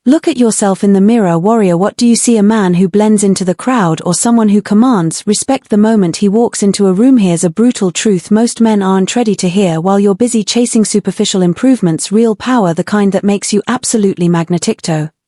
Look at yourself in the mirror, warrior. What do you see? A man who blends into the crowd, or someone who commands respect the moment he walks into a room? Here's a brutal truth most men aren't ready to hear while you're busy chasing superficial improvements. Real power, the kind that makes you absolutely magnetic.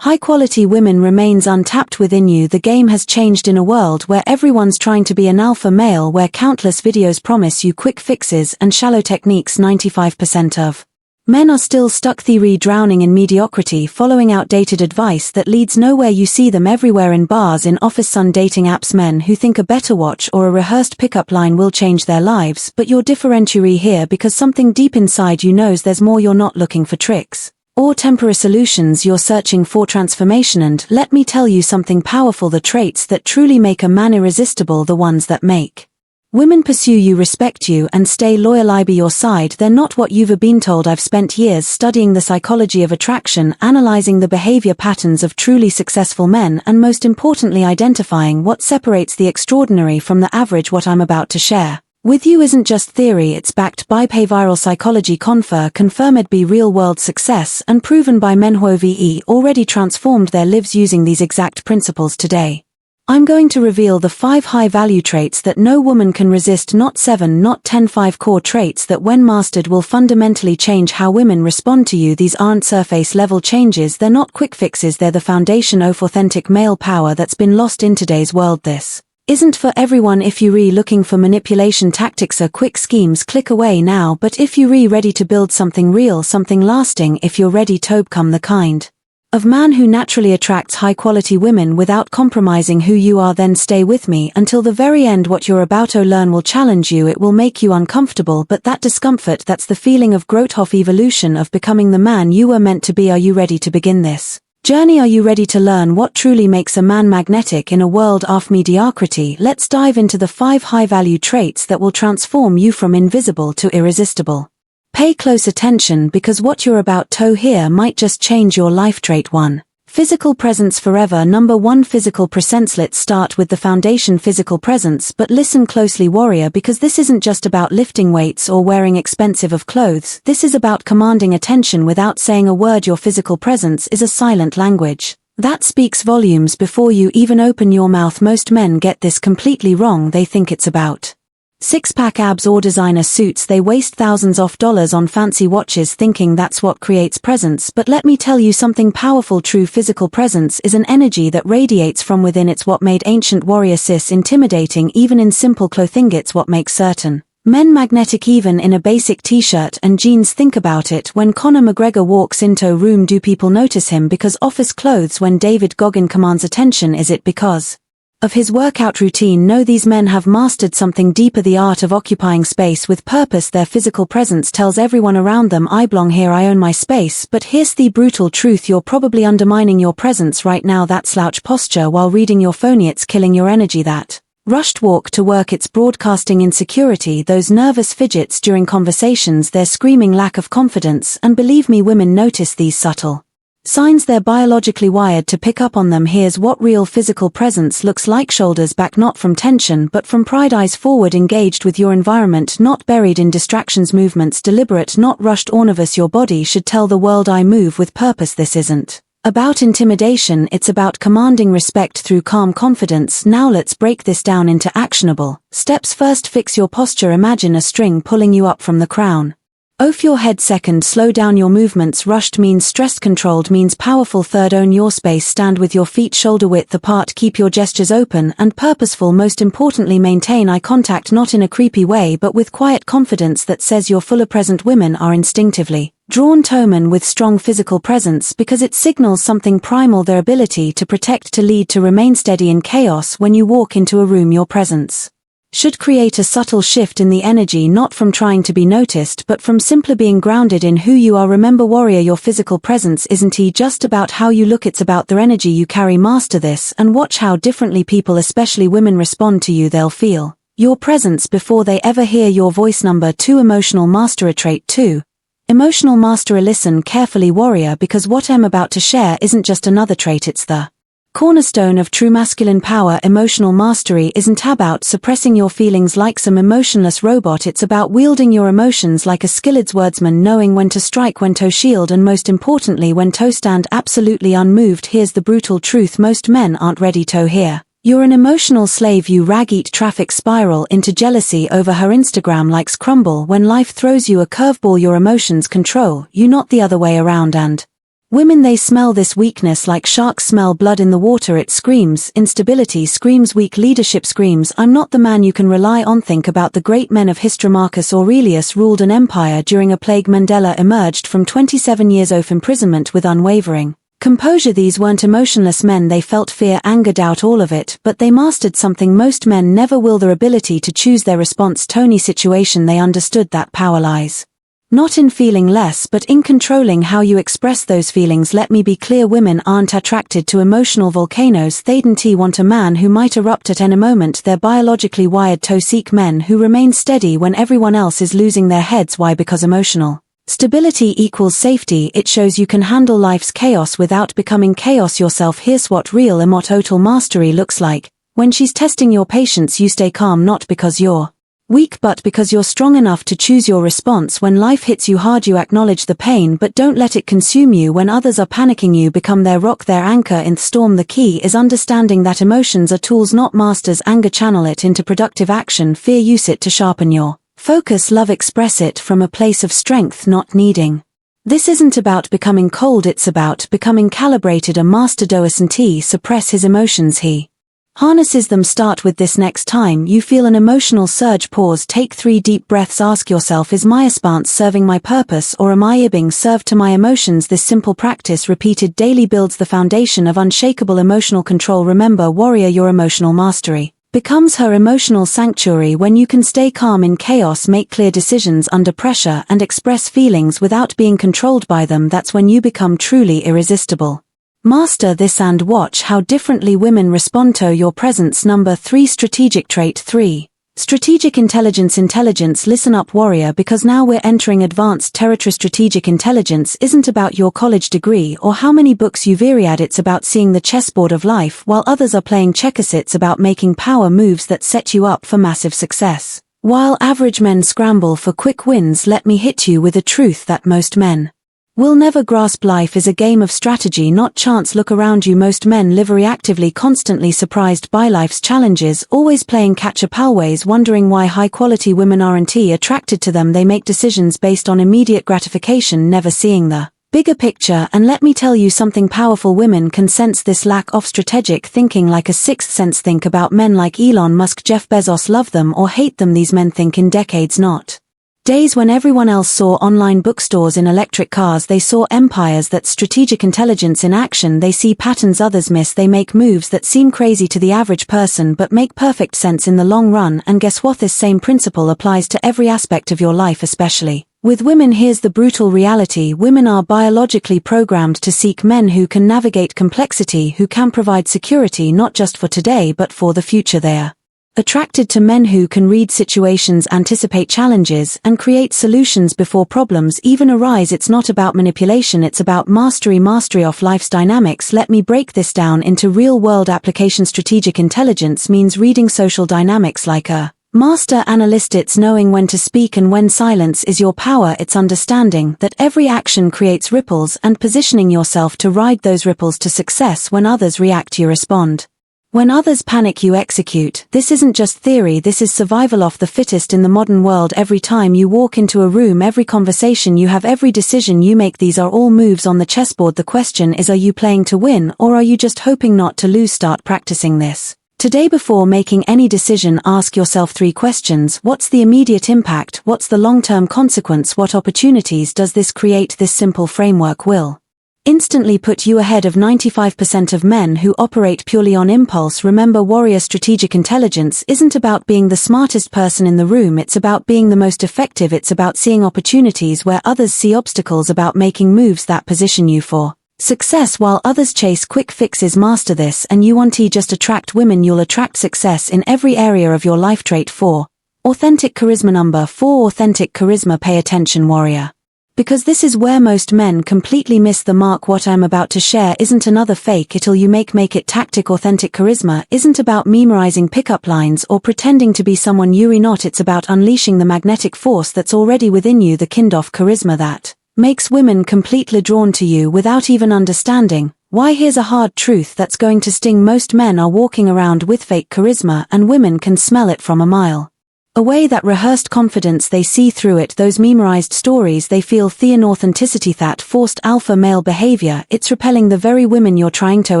High-quality women remains untapped within you. The game has changed in a world where everyone's trying to be an alpha male, where countless videos promise you quick fixes and shallow techniques. 95% of men are still stuck drowning in mediocrity, following outdated advice that leads nowhere. You see them everywhere, in bars, in office, on dating apps. Men who think a better watch or a rehearsed pickup line will change their lives, but you're differentiary here because something deep inside you knows there's more. You're not looking for tricks or temporary solutions, you're searching for transformation. And let me tell you something powerful: the traits that truly make a man irresistible, the ones that make women pursue you, respect you, and stay loyal. I be your side. They're not what you've been told. I've spent years studying the psychology of attraction, analyzing the behavior patterns of truly successful men, and most importantly identifying what separates the extraordinary from the average. What I'm about to share with you isn't just theory, it's backed by behavioral psychology, confirmed by real-world success, and proven by men who have already transformed their lives using these exact principles. Today, I'm going to reveal the 5 high-value traits that no woman can resist. Not 7, not 10, 5 core traits that when mastered will fundamentally change how women respond to you. These aren't surface-level changes, they're not quick fixes, they're the foundation of authentic male power that's been lost in today's world. This isn't for everyone. If you're looking for manipulation tactics or quick schemes, click away now. But if you're ready to build something real, something lasting, if you're ready to become the kind of man who naturally attracts high-quality women without compromising who you are, then stay with me until the very end. What you're about to learn will challenge you, it will make you uncomfortable, but that discomfort, that's the feeling of growth, of evolution, of becoming the man you were meant to be. Are you ready to begin this journey? Are you ready to learn what truly makes a man magnetic in a world of mediocrity? Let's dive into the 5 high-value traits that will transform you from invisible to irresistible. Pay close attention, because what you're about to hear might just change your life. Trait 1. Physical presence forever. Number 1, physical presence. Let's start with the foundation, physical presence. But listen closely, warrior, because this isn't just about lifting weights or wearing expensive clothes. This is about commanding attention without saying a word. Your physical presence is a silent language that speaks volumes before you even open your mouth. Most men get this completely wrong. They think it's about six-pack abs or designer suits. They waste thousands of dollars on fancy watches thinking that's what creates presence. But let me tell you something powerful. True physical presence is an energy that radiates from within. It's what made ancient warrior cis intimidating even in simple clothing. It's what makes certain men magnetic even in a basic t-shirt and jeans. Think about it. When Conor McGregor walks into a room, do people notice him because office clothes? When David Goggin commands attention, is it because of his workout routine? No, these men have mastered something deeper, the art of occupying space with purpose. Their physical presence tells everyone around them, I belong here, I own my space. But here's the brutal truth: you're probably undermining your presence right now. That slouch posture while reading your phone, it's killing your energy. That rushed walk to work, it's broadcasting insecurity. Those nervous fidgets during conversations, they're screaming lack of confidence. And believe me, women notice these subtle signs. They're biologically wired to pick up on them. Here's what real physical presence looks like: shoulders back, not from tension but from pride, eyes forward, engaged with your environment, not buried in distractions, movements deliberate, not rushed or nervous. Your body should tell the world, I move with purpose. This isn't about intimidation, it's about commanding respect through calm confidence. Now let's break this down into actionable steps. First, fix your posture. Imagine a string pulling you up from the crown of your head. Second, slow down your movements. Rushed means stressed, controlled means powerful. Third, own your space. Stand with your feet shoulder width apart. Keep your gestures open and purposeful. Most importantly, maintain eye contact, not in a creepy way but with quiet confidence that says you're fuller present. Women are instinctively drawn to men with strong physical presence because it signals something primal: their ability to protect, to lead, to remain steady in chaos. When you walk into a room, your presence should create a subtle shift in the energy, not from trying to be noticed but from simply being grounded in who you are. Remember, warrior, your physical presence isn't just about how you look, it's about the energy you carry. Master this and watch how differently people, especially women, respond to you. They'll feel your presence before they ever hear your voice. Number 2, emotional mastery. Trait 2. Emotional mastery. Listen carefully, warrior, because what I'm about to share isn't just another trait, it's the Cornerstone of true masculine power. Emotional mastery isn't about suppressing your feelings like some emotionless robot. It's about wielding your emotions like a skilled swordsman, knowing when to strike, when to shield, and most importantly when to stand absolutely unmoved. Here's the brutal truth most men aren't ready to hear. You're an emotional slave. You rag-eat traffic, spiral into jealousy over her Instagram likes, crumble when life throws you a curveball. Your emotions control you, not the other way around. And women, they smell this weakness like sharks smell blood in the water. It screams instability, screams weak leadership, screams I'm not the man you can rely on. Think about the great men of history. Marcus Aurelius ruled an empire during a plague. Mandela emerged from 27 years of imprisonment with unwavering composure. These weren't emotionless men. They felt fear, anger, doubt, all of it, but they mastered something most men never will: their ability to choose their response. Tony situation. They understood that power lies not in feeling less, but in controlling how you express those feelings. Let me be clear, women aren't attracted to emotional volcanoes. They don't want a man who might erupt at any moment. They're biologically wired to seek men who remain steady when everyone else is losing their heads. Why? Because emotional stability equals safety. It shows you can handle life's chaos without becoming chaos yourself. Here's what real emotional mastery looks like. When she's testing your patience, you stay calm, not because you're weak but because you're strong enough to choose your response. When life hits you hard, you acknowledge the pain but don't let it consume you. When others are panicking, you become their rock, their anchor in the storm. The key is understanding that emotions are tools, not masters. Anger, channel it into productive action. Fear, use it to sharpen your focus. Love, express it from a place of strength, not needing. This isn't about becoming cold, it's about becoming calibrated. A master doesn't suppress his emotions, he harnesses them. Start with this. Next time you feel an emotional surge, pause, take 3 deep breaths, ask yourself, is my response serving my purpose or am I being served to my emotions? This simple practice repeated daily builds the foundation of unshakable emotional control. Remember, warrior, your emotional mastery becomes her emotional sanctuary. When you can stay calm in chaos, make clear decisions under pressure, and express feelings without being controlled by them, that's when you become truly irresistible. Master this and watch how differently women respond to your presence. Number 3. Strategic trait 3. Strategic intelligence. Intelligence. Listen up, warrior, because now we're entering advanced territory. Strategic intelligence isn't about your college degree or how many books you've read. It's about seeing the chessboard of life while others are playing checkers. It's about making power moves that set you up for massive success. While average men scramble for quick wins, let me hit you with a truth that most men will never grasp. Life is a game of strategy, not chance. Look around you. Most men live reactively, constantly surprised by life's challenges, always playing catch-up, always wondering why high-quality women aren't attracted to them. They make decisions based on immediate gratification, never seeing the bigger picture. And let me tell you something powerful: women can sense this lack of strategic thinking like a sixth sense. Think about men like Elon Musk, Jeff Bezos. Love them or hate them, these men think in decades, not days. When everyone else saw online bookstores in electric cars, they saw empires. That strategic intelligence in action. They see patterns others miss. They make moves that seem crazy to the average person but make perfect sense in the long run. And guess what? This same principle applies to every aspect of your life, especially with women. Here's the brutal reality: women are biologically programmed to seek men who can navigate complexity, who can provide security not just for today but for the future. They are attracted to men who can read situations, anticipate challenges, and create solutions before problems even arise. It's not about manipulation, it's about mastery of life's dynamics. Let me break this down into real-world application. Strategic intelligence means reading social dynamics like a master analyst. It's knowing when to speak and when silence is your power. It's understanding that every action creates ripples and positioning yourself to ride those ripples to success. When others react, you respond. When others panic, you execute. This isn't just theory, this is survival of the fittest in the modern world. Every time you walk into a room, every conversation you have, every decision you make, these are all moves on the chessboard. The question is, are you playing to win or are you just hoping not to lose? Start practicing this today. Before making any decision, ask yourself 3 questions. What's the immediate impact? What's the long-term consequence? What opportunities does this create? This simple framework will instantly put you ahead of 95% of men who operate purely on impulse. Remember, warrior, strategic intelligence isn't about being the smartest person in the room, it's about being the most effective. It's about seeing opportunities where others see obstacles, about making moves that position you for success while others chase quick fixes. Master this and you won't just attract women, you'll attract success in every area of your life. Trait 4. Authentic charisma. Number 4. Authentic charisma. Pay attention, warrior. Because this is where most men completely miss the mark. What I'm about to share isn't another fake it till you make it tactic. Authentic charisma isn't about memorizing pickup lines or pretending to be someone you're not. It's about unleashing the magnetic force that's already within you, the kind of charisma that makes women completely drawn to you without even understanding why. Here's a hard truth that's going to sting. Most men are walking around with fake charisma and women can smell it from a mile away. That rehearsed confidence, they see through it. Those memorized stories, they feel the inauthenticity. That forced alpha male behavior, it's repelling the very women you're trying to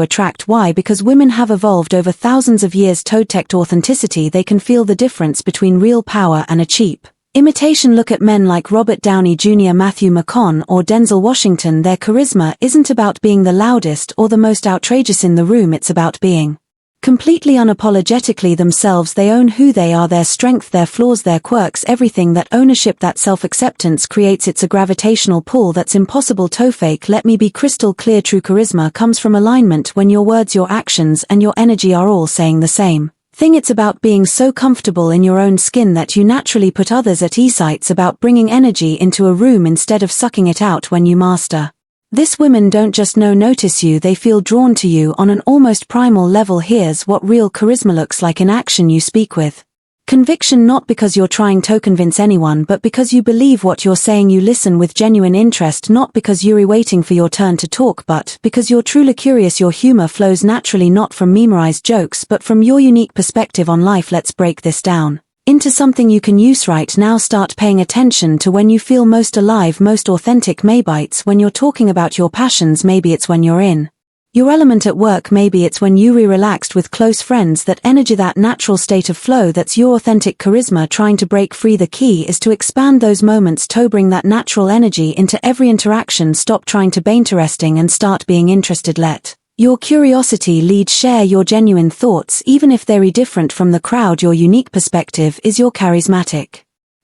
attract. Why? Because women have evolved over thousands of years to detect authenticity. They can feel the difference between real power and a cheap imitation. Look at men like Robert Downey Jr., Matthew McConaughey, or Denzel Washington. Their charisma isn't about being the loudest or the most outrageous in the room. It's about being completely unapologetically themselves. They own who they are, their strength, their flaws, their quirks, everything. That ownership, that self-acceptance creates it's a gravitational pull that's impossible to fake. Let me be crystal clear. True charisma comes from alignment, when your words, your actions, and your energy are all saying the same thing. It's about being so comfortable in your own skin that you naturally put others at ease. It's about bringing energy into a room instead of sucking it out. When you master this, women don't just notice you, they feel drawn to you on an almost primal level. Here's what real charisma looks like in action. You speak with conviction, not because you're trying to convince anyone, but because you believe what you're saying. You listen with genuine interest, not because you're waiting for your turn to talk, but because you're truly curious. Your humor flows naturally, not from memorized jokes, but from your unique perspective on life. Let's break this down into something you can use right now. Start paying attention to when you feel most alive, most authentic. Maybe it's when you're talking about your passions, maybe it's when you're in your element at work, maybe it's when you're relaxed with close friends. That energy, that natural state of flow, that's your authentic charisma trying to break free. The key is to expand those moments, to bring that natural energy into every interaction. Stop trying to be interesting and start being interested. Let your curiosity lead. Share your genuine thoughts, even if they're different from the crowd. Your unique perspective is your charismatic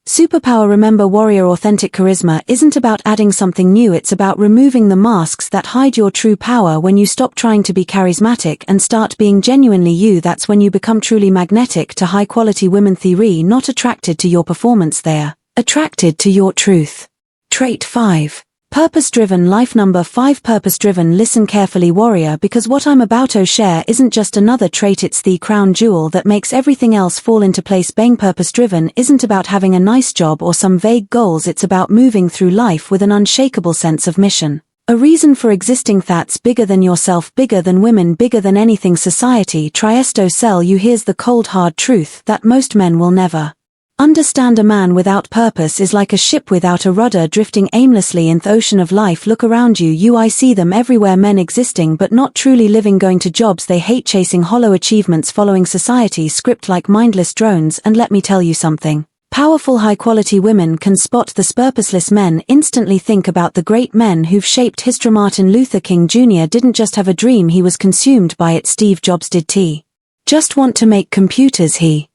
superpower. Remember, warrior, authentic charisma isn't about adding something new, it's about removing the masks that hide your true power. When you stop trying to be charismatic and start being genuinely you, that's when you become truly magnetic to high-quality women. Theory: not attracted to your performance, they're attracted to your truth. Trait 5. Purpose-driven life. Number 5. Purpose-driven. Listen carefully, warrior, because what I'm about to share isn't just another trait, it's the crown jewel that makes everything else fall into place. Being purpose-driven isn't about having a nice job or some vague goals, it's about moving through life with an unshakable sense of mission. A reason for existing that's bigger than yourself, bigger than women, bigger than anything society tries to sell you. Here's the cold hard truth that most men will never understand. A man without purpose is like a ship without a rudder, drifting aimlessly in the ocean of life. Look around you. I see them everywhere. Men existing but not truly living, going to jobs they hate, chasing hollow achievements, following society's script like mindless drones. And let me tell you something powerful: high-quality women can spot the purposeless men instantly. Think about the great men who've shaped history. Martin Luther King Jr. didn't just have a dream, he was consumed by it. Steve Jobs didn't just want to make computers, he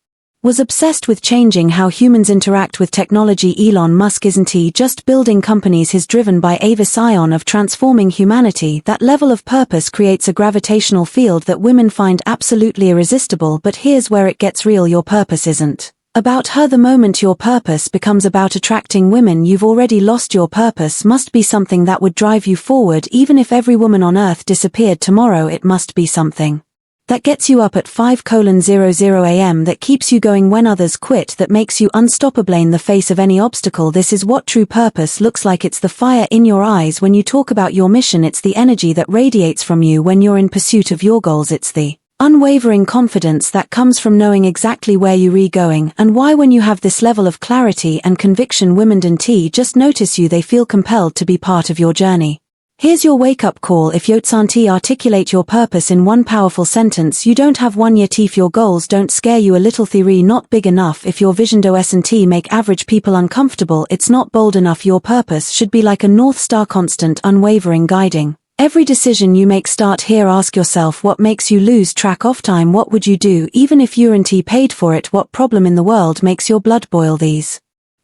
was obsessed with changing how humans interact with technology. Elon Musk isn't just building companies, he's driven by a vision of transforming humanity. That level of purpose creates a gravitational field that women find absolutely irresistible. But here's where it gets real: your purpose isn't about her. The moment your purpose becomes about attracting women, you've already lost. Your purpose must be something that would drive you forward. Even if every woman on earth disappeared tomorrow, it must be something that gets you up at 5:00 a.m., that keeps you going when others quit, that makes you unstoppable in the face of any obstacle. This is what true purpose looks like. It's the fire in your eyes when you talk about your mission. It's the energy that radiates from you when you're in pursuit of your goals. It's the unwavering confidence that comes from knowing exactly where you're going and why. When you have this level of clarity and conviction, women don't just notice you, they feel compelled to be part of your journey. Here's your wake-up call: if you can't articulate your purpose in one powerful sentence, you don't have one yet. If your goals don't scare you a little, theory not big enough. If your vision doesn't make average people uncomfortable, it's not bold enough. Your purpose should be like a North Star, constant, unwavering, guiding every decision you make. Start here. Ask yourself, what makes you lose track of time? What would you do even if you weren't paid for it? What problem in the world makes your blood boil? These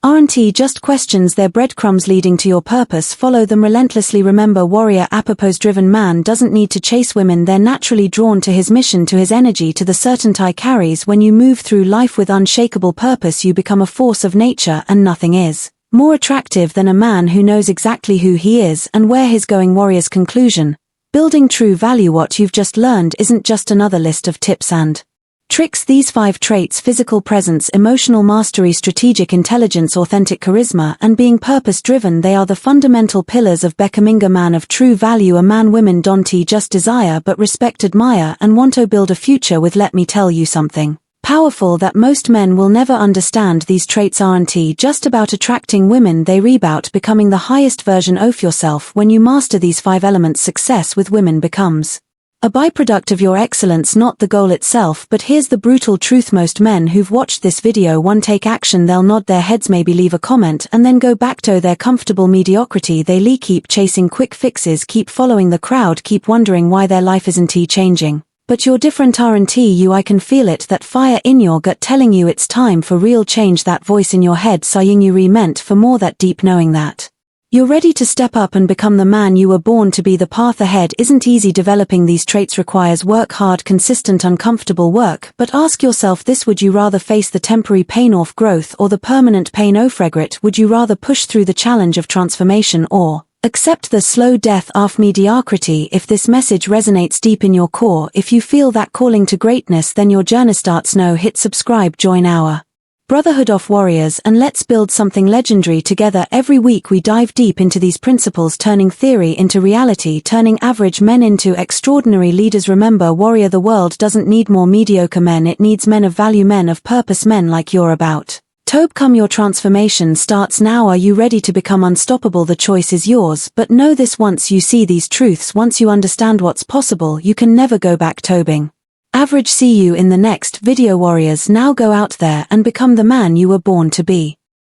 aren't just questions, they're breadcrumbs leading to your purpose. Follow them relentlessly. Remember, warrior, a purpose-driven man doesn't need to chase women, they're naturally drawn to his mission, to his energy, to the certainty he carries. When you move through life with unshakable purpose, you become a force of nature and nothing is More attractive than a man who knows exactly who he is and where he's going. Warrior's conclusion. Building true value. What you've just learned isn't just another list of tips and tricks. These 5 traits: physical presence, emotional mastery, strategic intelligence, authentic charisma, and being purpose-driven, they are the fundamental pillars of becoming a man of true value. A man women don't just desire but respect, admire, and want to build a future with. Let me tell you something powerful that most men will never understand. These traits aren't just about attracting women, they're about becoming the highest version of yourself. When you master these 5 elements, success with women becomes a byproduct of your excellence, not the goal itself. But here's the brutal truth: most men who've watched this video won't take action. They'll nod their heads, maybe leave a comment, and then go back to their comfortable mediocrity. They keep chasing quick fixes, keep following the crowd, keep wondering why their life isn't changing. But you're different, aren't you? I can feel it, that fire in your gut telling you it's time for real change, that voice in your head saying you were meant for more, that deep knowing that you're ready to step up and become the man you were born to be. The path ahead isn't easy. Developing these traits requires work, hard, consistent, uncomfortable work. But ask yourself this: would you rather face the temporary pain of growth or the permanent pain of regret? Would you rather push through the challenge of transformation or accept the slow death of mediocrity? If this message resonates deep in your core, if you feel that calling to greatness, then your journey starts now. Hit subscribe, join our Brotherhood of Warriors, and let's build something legendary together. Every week we dive deep into these principles, turning theory into reality, turning average men into extraordinary leaders. Remember, warrior, the world doesn't need more mediocre men, it needs men of value, men of purpose, men like you're about to become. Your transformation starts now. Are you ready to become unstoppable? The choice is yours, but know this: once you see these truths, once you understand what's possible, you can never go back to being average. See you in the next video, warriors. Now go out there and become the man you were born to be.